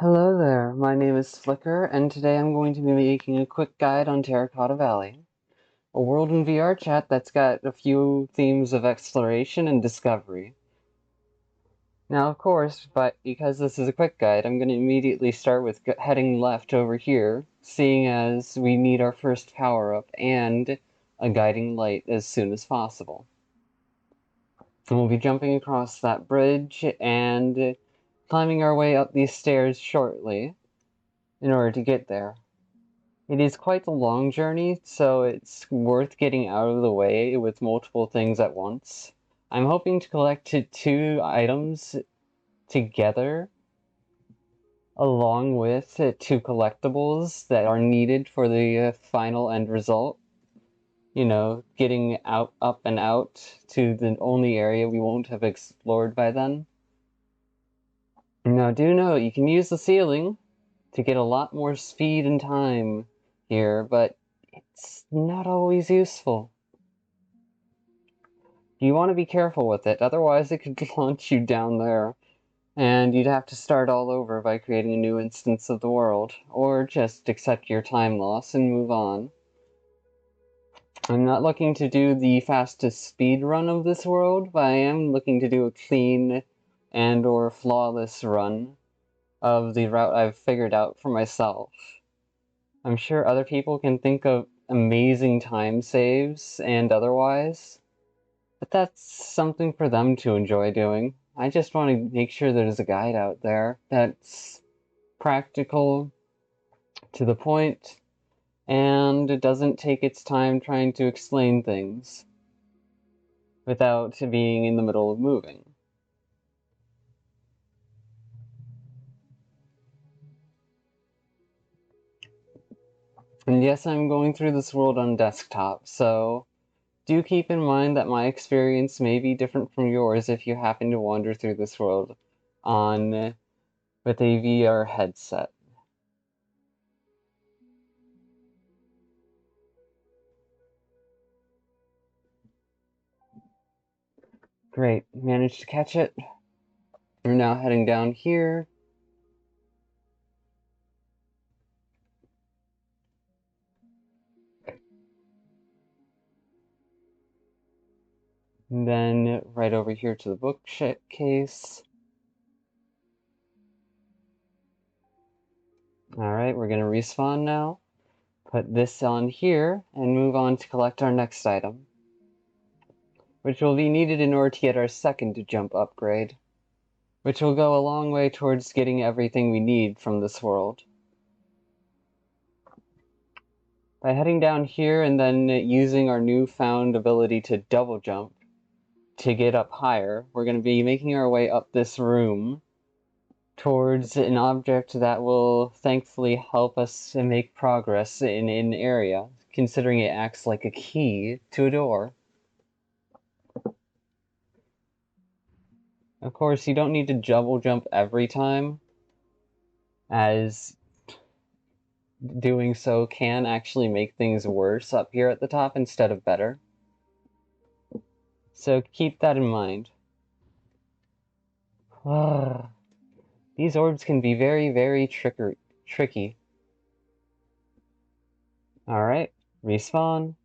Hello there, my name is Flicker, and today I'm going to be making a quick guide on Terra Cotta Valley, a world in VR chat that's got a few themes of exploration and discovery. Now, of course, because this is a quick guide, I'm going to immediately start with heading left over here, seeing as we need our first power-up and a guiding light as soon as possible. And we'll be jumping across that bridge and climbing our way up these stairs shortly in order to get there. It is quite a long journey, so it's worth getting out of the way with multiple things at once. I'm hoping to collect two items together, along with two collectibles that are needed for the final end result. You know, getting out, up and out to the only area we won't have explored by then. Now, do know you can use the ceiling to get a lot more speed and time here, but it's not always useful. You want to be careful with it, otherwise it could launch you down there, and you'd have to start all over by creating a new instance of the world, or just accept your time loss and move on. I'm not looking to do the fastest speed run of this world, but I am looking to do a clean and or flawless run of the route I've figured out for myself. I'm sure other people can think of amazing time saves and otherwise, but that's something for them to enjoy doing. I just want to make sure there's a guide out there that's practical, to the point, and it doesn't take its time trying to explain things without being in the middle of moving. And yes, I'm going through this world on desktop, so do keep in mind that my experience may be different from yours if you happen to wander through this world on with a VR headset. Great, managed to catch it. We're now heading down here. And then right over here to the bookcase. Alright, we're gonna respawn now. Put this on here and move on to collect our next item, which will be needed in order to get our second jump upgrade, which will go a long way towards getting everything we need from this world. By heading down here and then using our newfound ability to double jump to get up higher, we're going to be making our way up this room towards an object that will thankfully help us to make progress in an area, considering it acts like a key to a door. Of course, you don't need to double jump every time, as doing so can actually make things worse up here at the top instead of better. So keep that in mind. These orbs can be very, very tricky. Alright, respawn.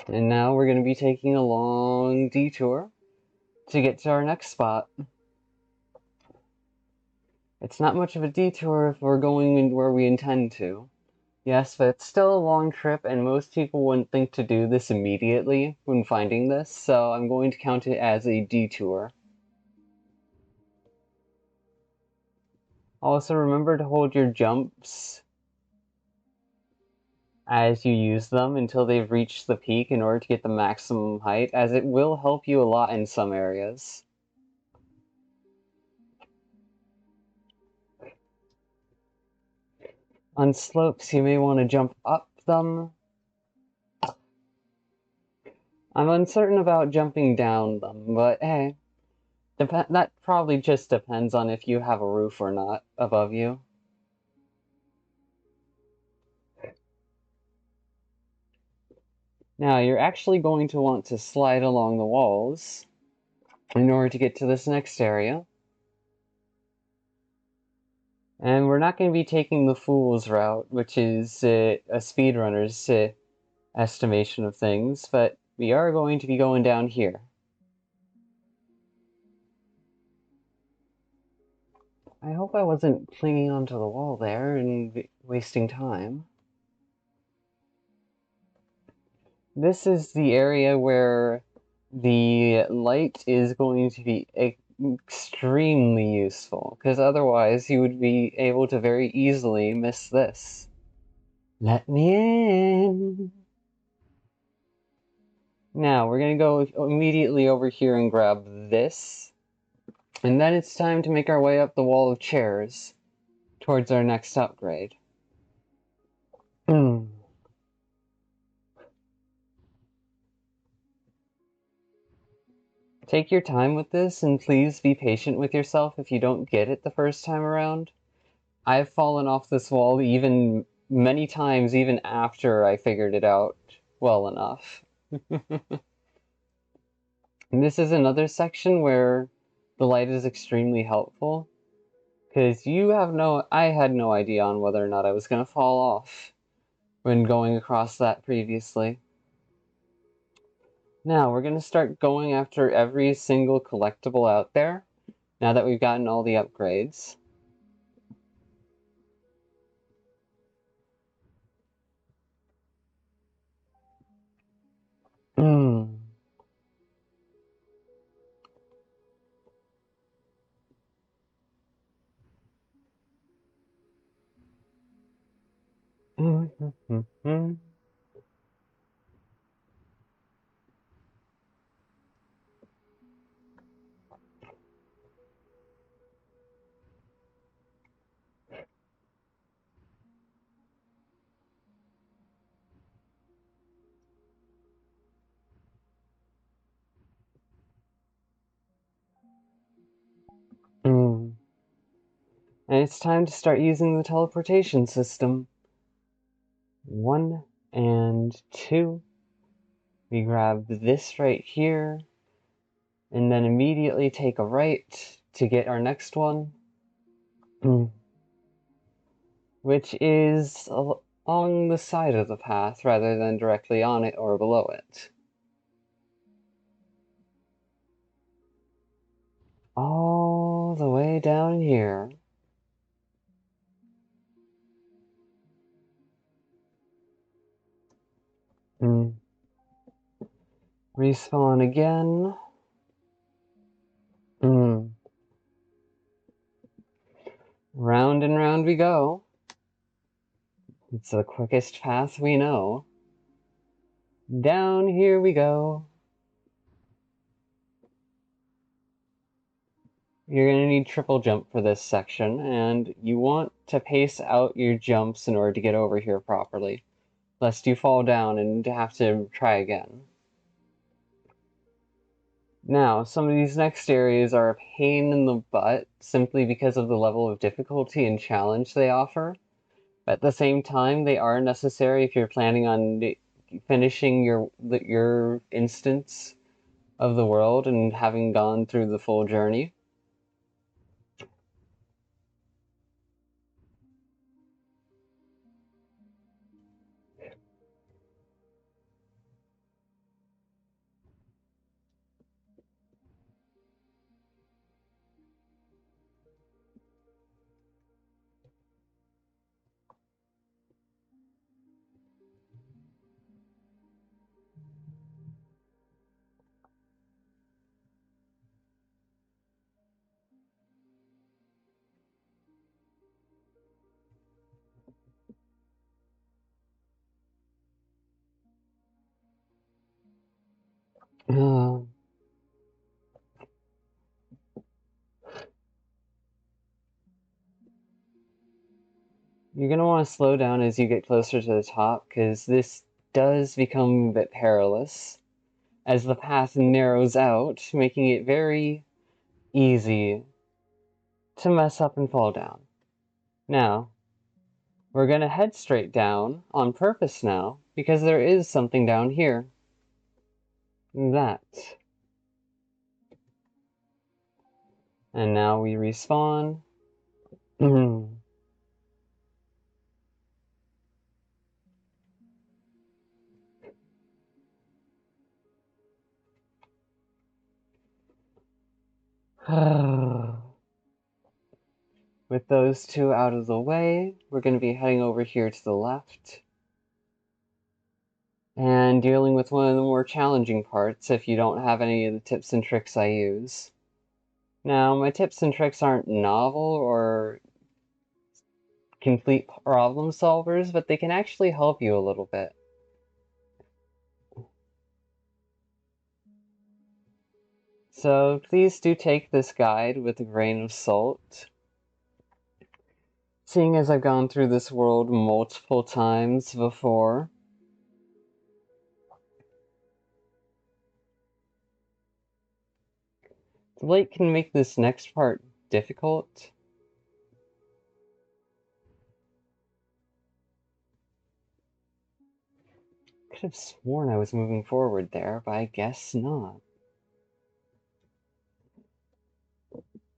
And now we're going to be taking a long detour to get to our next spot. It's not much of a detour if we're going where we intend to. Yes, but it's still a long trip, and most people wouldn't think to do this immediately when finding this, so I'm going to count it as a detour. Also, remember to hold your jumps as you use them until they've reached the peak in order to get the maximum height, as it will help you a lot in some areas. On slopes, you may want to jump up them. I'm uncertain about jumping down them, but hey, that probably just depends on if you have a roof or not above you. Now, you're actually going to want to slide along the walls in order to get to this next area. And we're not going to be taking the fool's route, which is a speedrunner's estimation of things, but we are going to be going down here. I hope I wasn't clinging onto the wall there and wasting time. This is the area where the light is going to be extremely useful, because otherwise you would be able to very easily miss this. Let me in! Now, we're going to go immediately over here and grab this. And then it's time to make our way up the wall of chairs towards our next upgrade. Take your time with this, and please be patient with yourself if you don't get it the first time around. I've fallen off this wall even many times, even after I figured it out well enough. And this is another section where the light is extremely helpful, because I had no idea on whether or not I was going to fall off when going across that previously. Now, we're going to start going after every single collectible out there, now that we've gotten all the upgrades. And it's time to start using the teleportation system. 1 and 2. We grab this right here, and then immediately take a right to get our next one, which is along the side of the path rather than directly on it or below it. All the way down here. Respawn again. Round and round we go. It's the quickest path we know. Down here we go. You're going to need triple jump for this section, and you want to pace out your jumps in order to get over here properly, lest you fall down and have to try again. Now, some of these next areas are a pain in the butt, simply because of the level of difficulty and challenge they offer. At the same time, they are necessary if you're planning on finishing your instance of the world and having gone through the full journey. You're going to want to slow down as you get closer to the top, because this does become a bit perilous as the path narrows out, making it very easy to mess up and fall down. Now, we're going to head straight down on purpose now, because there is something down here. That. And now we respawn. With those two out of the way, we're going to be heading over here to the left and dealing with one of the more challenging parts if you don't have any of the tips and tricks I use. Now, my tips and tricks aren't novel or complete problem solvers, but they can actually help you a little bit. So please do take this guide with a grain of salt. Seeing as I've gone through this world multiple times before, the light can make this next part difficult. Could have sworn I was moving forward there, but I guess not.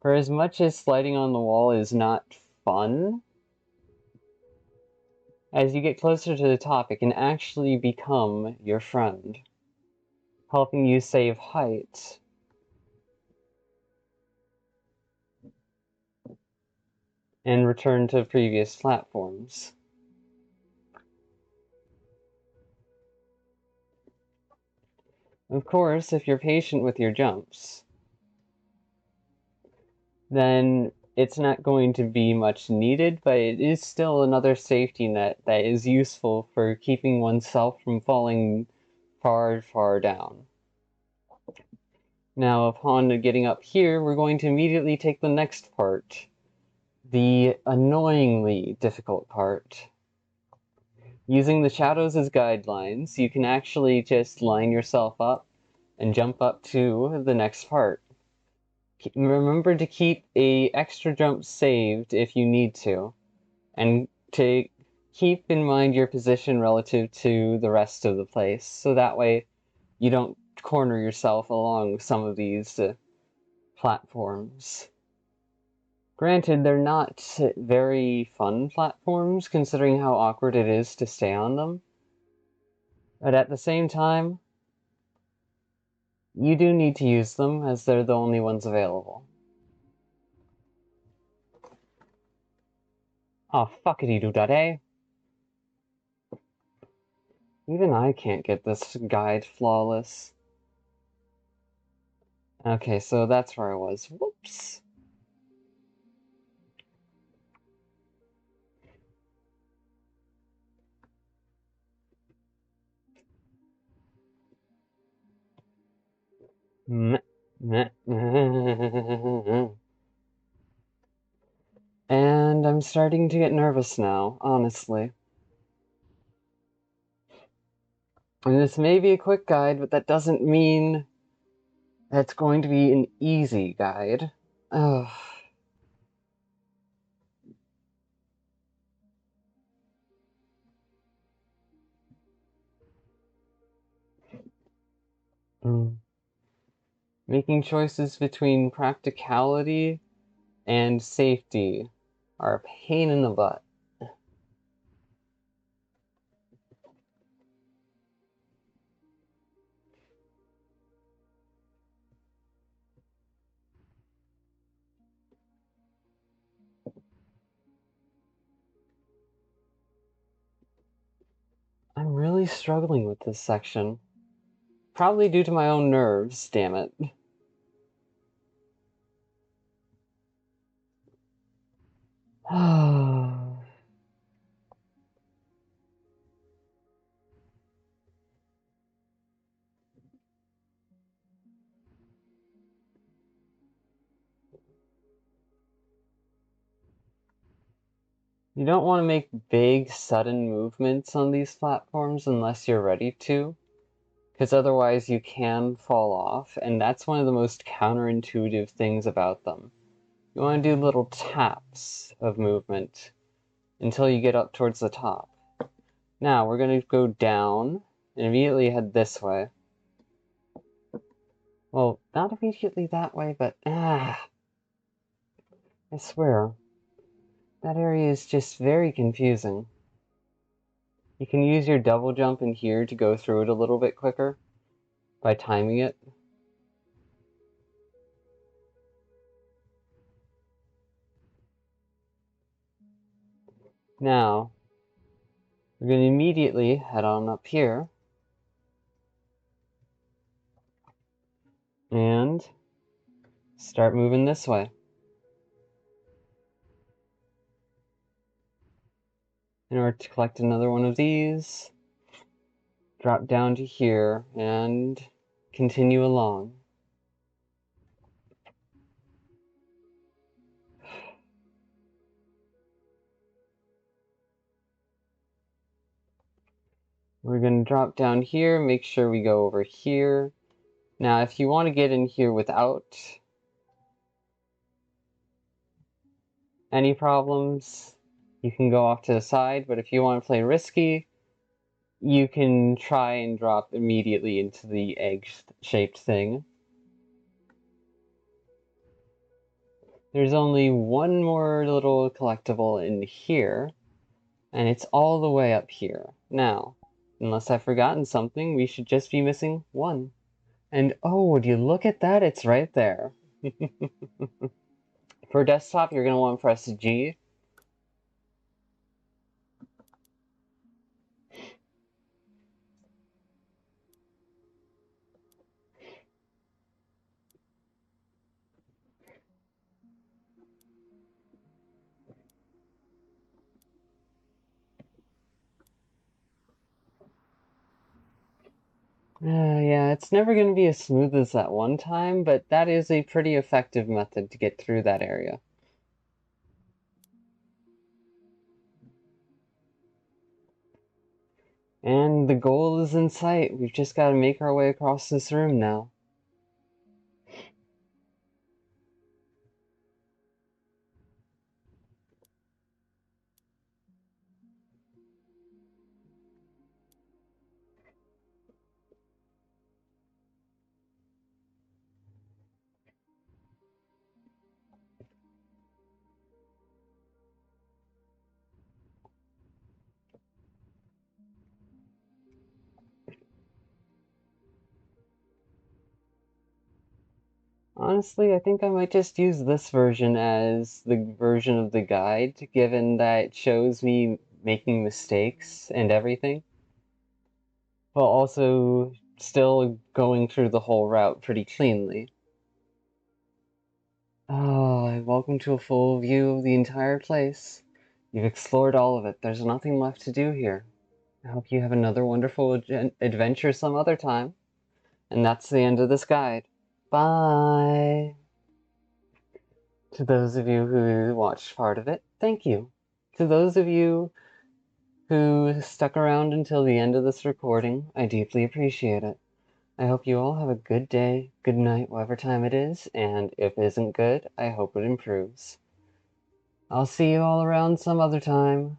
For as much as sliding on the wall is not fun, as you get closer to the top, it can actually become your friend, helping you save height and return to previous platforms. Of course, if you're patient with your jumps, then it's not going to be much needed, but it is still another safety net that is useful for keeping oneself from falling far, far down. Now, upon getting up here, we're going to immediately take the next part, the annoyingly difficult part. Using the shadows as guidelines, you can actually just line yourself up and jump up to the next part. Remember to keep a extra jump saved if you need to, and to keep in mind your position relative to the rest of the place, so that way you don't corner yourself along some of these platforms. Granted, they're not very fun platforms, considering how awkward it is to stay on them, but at the same time, you do need to use them, as they're the only ones available. Oh, fuckity doo da day. Even I can't get this guide flawless. Okay, so that's where I was. Whoops. And I'm starting to get nervous now, honestly. And this may be a quick guide, but that doesn't mean that's going to be an easy guide. Ugh. Mm. Making choices between practicality and safety are a pain in the butt. I'm really struggling with this section. Probably due to my own nerves, damn it. You don't want to make big, sudden movements on these platforms unless you're ready to, because otherwise you can fall off, and that's one of the most counterintuitive things about them. You want to do little taps of movement until you get up towards the top. Now, we're going to go down and immediately head this way. Well, not immediately that way, but I swear, that area is just very confusing. You can use your double jump in here to go through it a little bit quicker by timing it. Now, we're going to immediately head on up here and start moving this way. In order to collect another one of these, drop down to here and continue along. We're going to drop down here, make sure we go over here. Now, if you want to get in here without any problems, you can go off to the side, but if you want to play risky, you can try and drop immediately into the egg-shaped thing. There's only one more little collectible in here, and it's all the way up here. Now, unless I've forgotten something, we should just be missing one. And oh, would you look at that? It's right there. For desktop, you're going to want to press G. Yeah, it's never going to be as smooth as that one time, but that is a pretty effective method to get through that area. And the goal is in sight. We've just got to make our way across this room now. Honestly, I think I might just use this version as the version of the guide, given that it shows me making mistakes and everything, while also still going through the whole route pretty cleanly. Welcome to a full view of the entire place. You've explored all of it. There's nothing left to do here. I hope you have another wonderful adventure some other time. And that's the end of this guide. Bye! To those of you who watched part of it, thank you. To those of you who stuck around until the end of this recording, I deeply appreciate it. I hope you all have a good day, good night, whatever time it is, and if it isn't good, I hope it improves. I'll see you all around some other time.